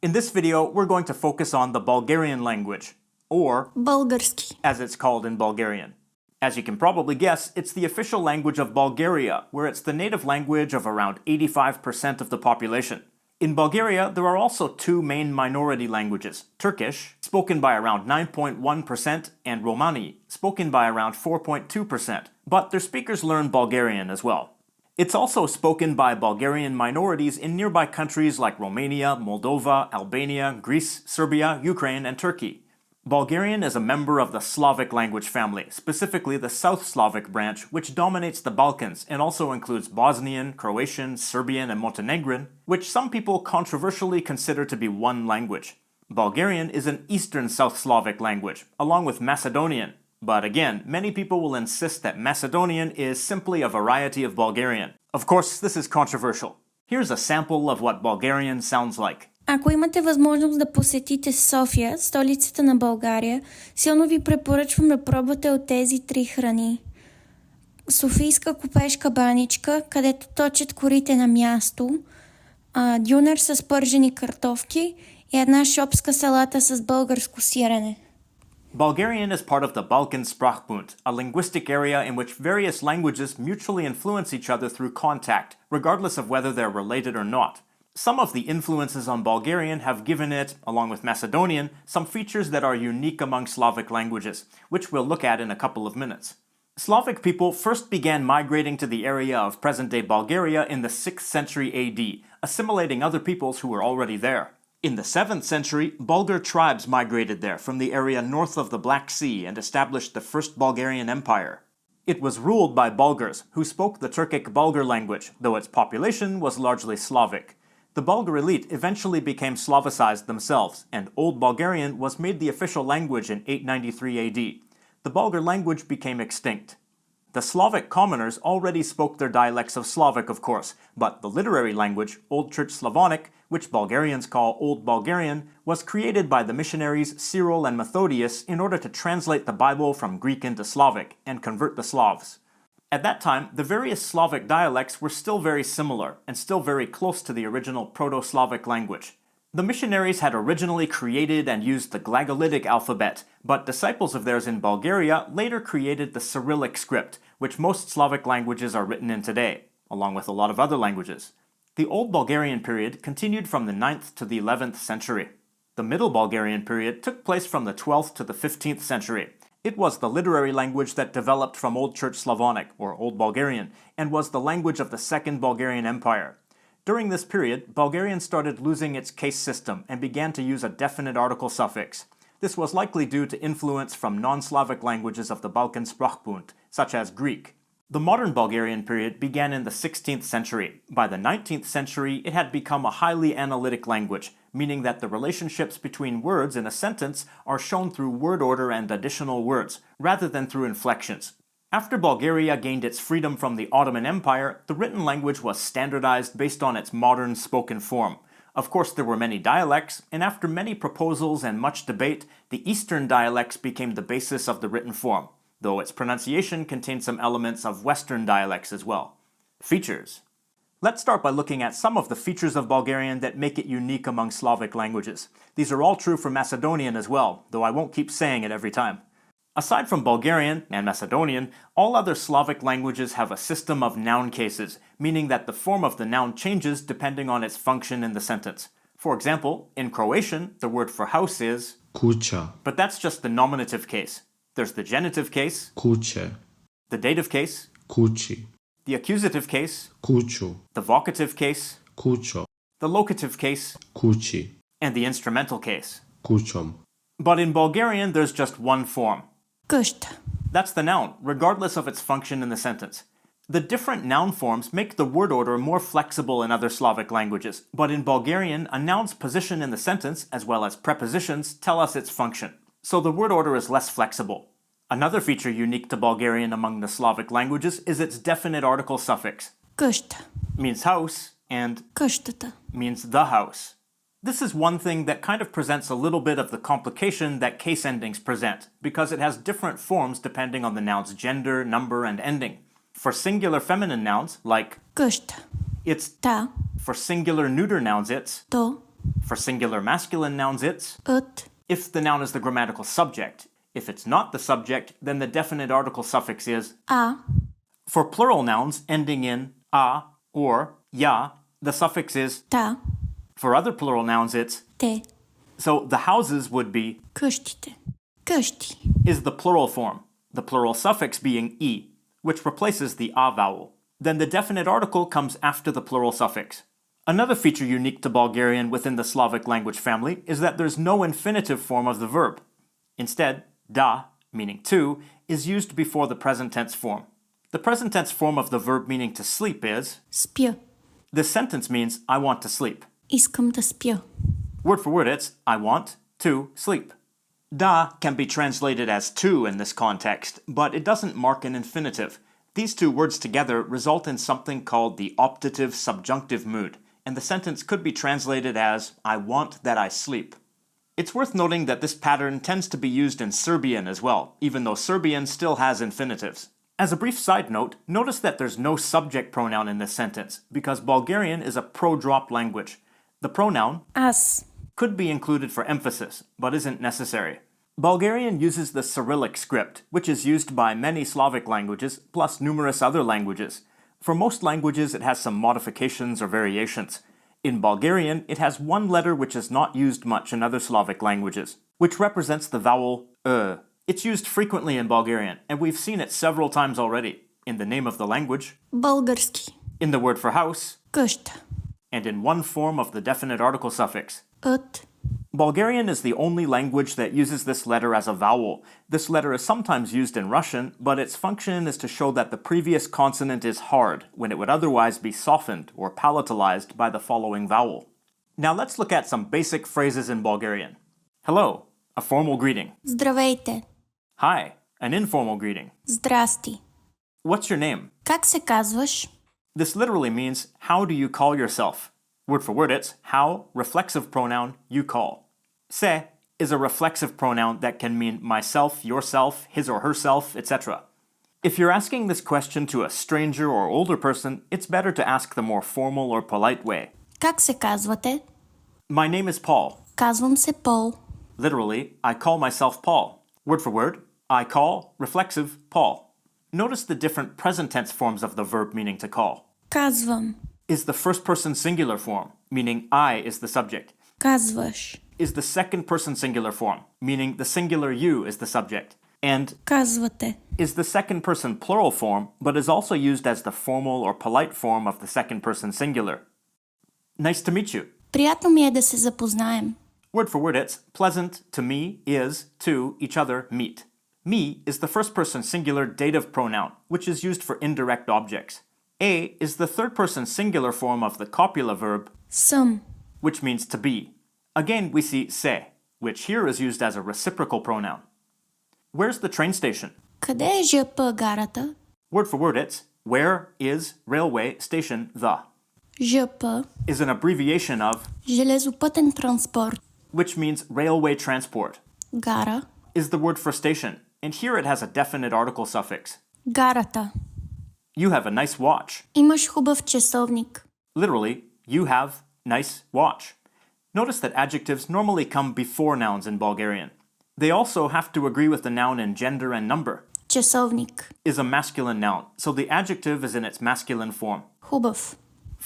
In this video, we're going to focus on the Bulgarian language, or Bulgarski, as it's called in Bulgarian. As you can probably guess, it's the official language of Bulgaria, where it's the native language of around 85% of the population. In Bulgaria, there are also two main minority languages, Turkish, spoken by around 9.1%, and Romani, spoken by around 4.2%, but their speakers learn Bulgarian as well. It's also spoken by Bulgarian minorities in nearby countries like Romania, Moldova, Albania, Greece, Serbia, Ukraine, and Turkey. Bulgarian is a member of the Slavic language family, specifically the South Slavic branch, which dominates the Balkans and also includes Bosnian, Croatian, Serbian, and Montenegrin, which some people controversially consider to be one language. Bulgarian is an Eastern South Slavic language, along with Macedonian. But again, many people will insist that Macedonian is simply a variety of Bulgarian. Of course, this is controversial. Here's a sample of what Bulgarian sounds like. Ако имате възможност да посетите София, столицата на България, силно ви препоръчвам да пробвате от тези три храни. Софийска купешка баничка, където точат корите на място, дюнер с пържени картофки и една шопска салата с българско сирене. Bulgarian is part of the Balkan Sprachbund, a linguistic area in which various languages mutually influence each other through contact, regardless of whether they're related or not. Some of the influences on Bulgarian have given it, along with Macedonian, some features that are unique among Slavic languages, which we'll look at in a couple of minutes. Slavic people first began migrating to the area of present-day Bulgaria in the 6th century AD, assimilating other peoples who were already there. In the 7th century, Bulgar tribes migrated there from the area north of the Black Sea and established the First Bulgarian Empire. It was ruled by Bulgars, who spoke the Turkic Bulgar language, though its population was largely Slavic. The Bulgar elite eventually became Slavicized themselves, and Old Bulgarian was made the official language in 893 AD. The Bulgar language became extinct. The Slavic commoners already spoke their dialects of Slavic, of course, but the literary language, Old Church Slavonic, which Bulgarians call Old Bulgarian, was created by the missionaries Cyril and Methodius in order to translate the Bible from Greek into Slavic and convert the Slavs. At that time, the various Slavic dialects were still very similar and still very close to the original Proto-Slavic language. The missionaries had originally created and used the Glagolitic alphabet, but disciples of theirs in Bulgaria later created the Cyrillic script, which most Slavic languages are written in today, along with a lot of other languages. The Old Bulgarian period continued from the 9th to the 11th century. The Middle Bulgarian period took place from the 12th to the 15th century. It was the literary language that developed from Old Church Slavonic, or Old Bulgarian, and was the language of the Second Bulgarian Empire. During this period, Bulgarian started losing its case system and began to use a definite article suffix. This was likely due to influence from non-Slavic languages of the Balkan Sprachbund, such as Greek. The modern Bulgarian period began in the 16th century. By the 19th century, it had become a highly analytic language, meaning that the relationships between words in a sentence are shown through word order and additional words, rather than through inflections. After Bulgaria gained its freedom from the Ottoman Empire, the written language was standardized based on its modern spoken form. Of course, there were many dialects, and after many proposals and much debate, the Eastern dialects became the basis of the written form, though its pronunciation contained some elements of Western dialects as well. Features. Let's start by looking at some of the features of Bulgarian that make it unique among Slavic languages. These are all true for Macedonian as well, though I won't keep saying it every time. Aside from Bulgarian and Macedonian, all other Slavic languages have a system of noun cases, meaning that the form of the noun changes depending on its function in the sentence. For example, in Croatian, the word for house is kuća, but that's just the nominative case. There's the genitive case, kuće, the dative case, kući, the accusative case, kuću, the vocative case, kućo, the locative case, kući, and the instrumental case. kućom. But in Bulgarian, there's just one form. Къща. That's the noun, regardless of its function in the sentence. The different noun forms make the word order more flexible in other Slavic languages, but in Bulgarian, a noun's position in the sentence, as well as prepositions, tell us its function. So the word order is less flexible. Another feature unique to Bulgarian among the Slavic languages is its definite article suffix. Къща. Means house, and Къщата. means the house. This is one thing that kind of presents a little bit of the complication that case endings present, because it has different forms depending on the noun's gender, number, and ending. For singular feminine nouns, like къща, it's та, for singular neuter nouns, it's то, For singular masculine nouns, it's От. if the noun is the grammatical subject. If it's not the subject, then the definite article suffix is. А. For plural nouns ending in a or ya, the suffix is. Та. For other plural nouns, it's. Те. So the houses would be. Къщите. Къщи. Is the plural form, the plural suffix being e, which replaces the a vowel. Then the definite article comes after the plural suffix. Another feature unique to Bulgarian within the Slavic language family is that there's no infinitive form of the verb. Instead, da, meaning to, is used before the present tense form. The present tense form of the verb meaning to sleep is. Спя. This sentence means I want to sleep. Искам да спя. Word for word, it's I want to sleep. Da can be translated as to in this context, but it doesn't mark an infinitive. These two words together result in something called the optative subjunctive mood, and the sentence could be translated as I want that I sleep. It's worth noting that this pattern tends to be used in Serbian as well, even though Serbian still has infinitives. As a brief side note, notice that there's no subject pronoun in this sentence, because Bulgarian is a pro-drop language. The pronoun Аз. could be included for emphasis, but isn't necessary. Bulgarian uses the Cyrillic script, which is used by many Slavic languages, plus numerous other languages. For most languages, it has some modifications or variations. In Bulgarian, it has one letter which is not used much in other Slavic languages, which represents the vowel It's used frequently in Bulgarian, and we've seen it several times already. In the name of the language, Български. in the word for house, Къща. and in one form of the definite article suffix. От. Bulgarian is the only language that uses this letter as a vowel. This letter is sometimes used in Russian, but its function is to show that the previous consonant is hard, when it would otherwise be softened or palatalized by the following vowel. Now let's look at some basic phrases in Bulgarian. Hello, a formal greeting. Здравейте. Hi, an informal greeting. Здрасти. What's your name? Как се казваш? This literally means, how do you call yourself? Word for word, it's how, reflexive pronoun, you call. Se is a reflexive pronoun that can mean myself, yourself, his or herself, etc. If you're asking this question to a stranger or older person, it's better to ask the more formal or polite way. Как се казвате? My name is Paul. Казвам се Пол. Literally, I call myself Paul. Word for word, I call, reflexive, Paul. Notice the different present tense forms of the verb meaning to call. Казвам. Is the first person singular form, meaning I is the subject. Казваш. Is the second person singular form, meaning the singular you is the subject. And Казвате. is the second person plural form, but is also used as the formal or polite form of the second person singular. Nice to meet you. Приятно ми е да се запознаем. Word for word, it's pleasant to me is to each other meet. Me is the first person singular dative pronoun, which is used for indirect objects. A is the third person singular form of the copula verb, Съм. which means to be. Again, we see se, which here is used as a reciprocal pronoun. Where's the train station? Къде е ЖП гарата? Word for word, it's where is railway station the. ЖП. Is an abbreviation of, Железопътен транспорт. which means railway transport. Гара. Is the word for station, and here it has a definite article suffix. Гарата. You have a nice watch. Имаш хубав часовник. Literally, you have nice watch. Notice that adjectives normally come before nouns in Bulgarian. They also have to agree with the noun in gender and number. Часовник. Is a masculine noun, so the adjective is in its masculine form. Хубав.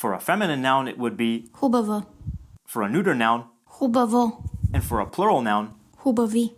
For a feminine noun, it would be, Хубава. for a neuter noun, Хубаво. and for a plural noun, Хубави.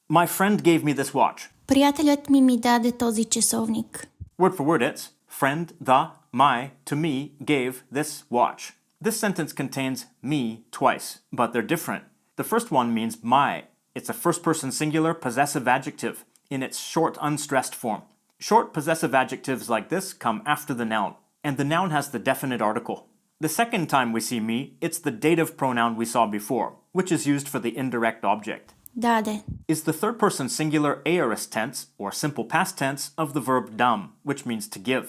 my friend gave me this watch. Приятелят ми даде този часовник. Word for word, it's friend, the, my, to me, gave this watch. This sentence contains me twice, but they're different. The first one means my. It's a first-person singular possessive adjective in its short, unstressed form. Short possessive adjectives like this come after the noun, and the noun has the definite article. The second time we see me, it's the dative pronoun we saw before, which is used for the indirect object. Даде. Is the third-person singular aorist tense, or simple past tense, of the verb dam, which means to give.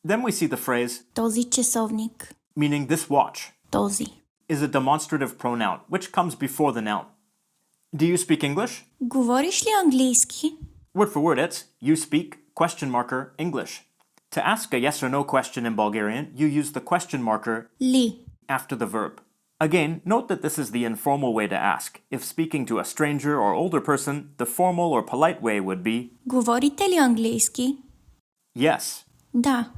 Then we see the phrase, Този часовник. meaning this watch, Този. is a demonstrative pronoun, which comes before the noun. Do you speak English? Говориш ли английски? Word for word, it's you speak, question marker, English. To ask a yes or no question in Bulgarian, you use the question marker Ли. after the verb. Again, note that this is the informal way to ask. If speaking to a stranger or older person, the formal or polite way would be Говорите ли английски? yes, Да.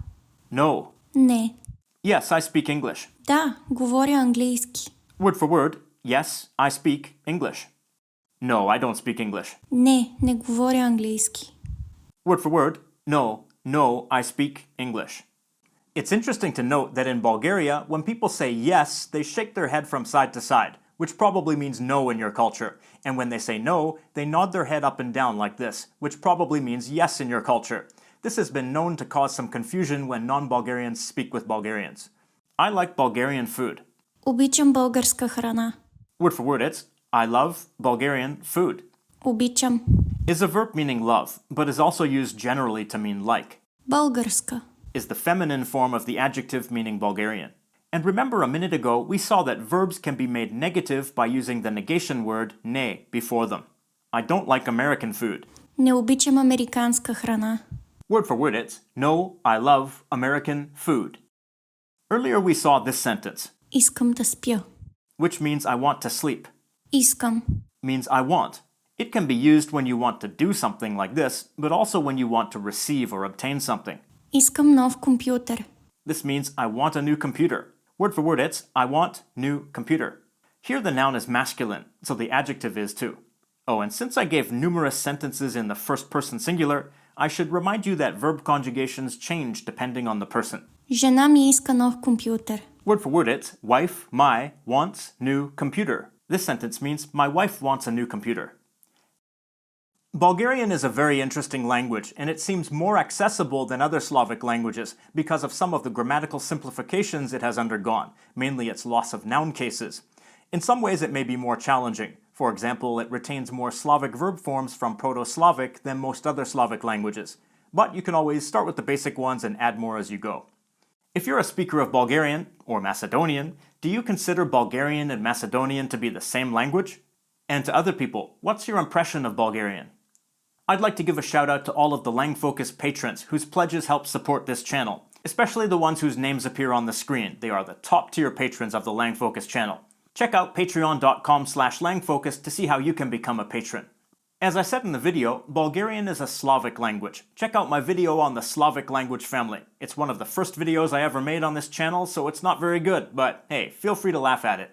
no, Не. yes, I speak English. Да, говоря английски. Word for word, yes, I speak English. No, I don't speak English. Не, не говоря английски. Word for word, no, I speak English. It's interesting to note that in Bulgaria, when people say yes, they shake their head from side to side, which probably means no in your culture. And when they say no, they nod their head up and down like this, which probably means yes in your culture. This has been known to cause some confusion when non-Bulgarians speak with Bulgarians. I like Bulgarian food. Обичам българска храна. Word for word, it's I love Bulgarian food. Обичам. Is a verb meaning love, but is also used generally to mean like. Българска. Is the feminine form of the adjective meaning Bulgarian. And remember a minute ago, we saw that verbs can be made negative by using the negation word ne before them. I don't like American food. Не обичам американска храна. Word for word, it's no, I love American food. Earlier we saw this sentence, Искам да спя. which means I want to sleep. Искам. Means I want. It can be used when you want to do something like this, but also when you want to receive or obtain something. Искам нов компютър. This means I want a new computer. Word for word, it's I want new computer. Here the noun is masculine, so the adjective is too. Oh, and since I gave numerous sentences in the first person singular, I should remind you that verb conjugations change depending on the person. Жена ми иска нов компютър. Word for word, it's wife, my, wants, new, computer. This sentence means my wife wants a new computer. Bulgarian is a very interesting language, and it seems more accessible than other Slavic languages because of some of the grammatical simplifications it has undergone, mainly its loss of noun cases. In some ways it may be more challenging. For example, it retains more Slavic verb forms from Proto-Slavic than most other Slavic languages. But you can always start with the basic ones and add more as you go. If you're a speaker of Bulgarian, or Macedonian, do you consider Bulgarian and Macedonian to be the same language? And to other people, what's your impression of Bulgarian? I'd like to give a shout out to all of the LangFocus patrons whose pledges help support this channel, especially the ones whose names appear on the screen. They are the top tier patrons of the LangFocus channel. Check out patreon.com/langfocus to see how you can become a patron. As I said in the video, Bulgarian is a Slavic language. Check out my video on the Slavic language family. It's one of the first videos I ever made on this channel, so it's not very good, but hey, feel free to laugh at it.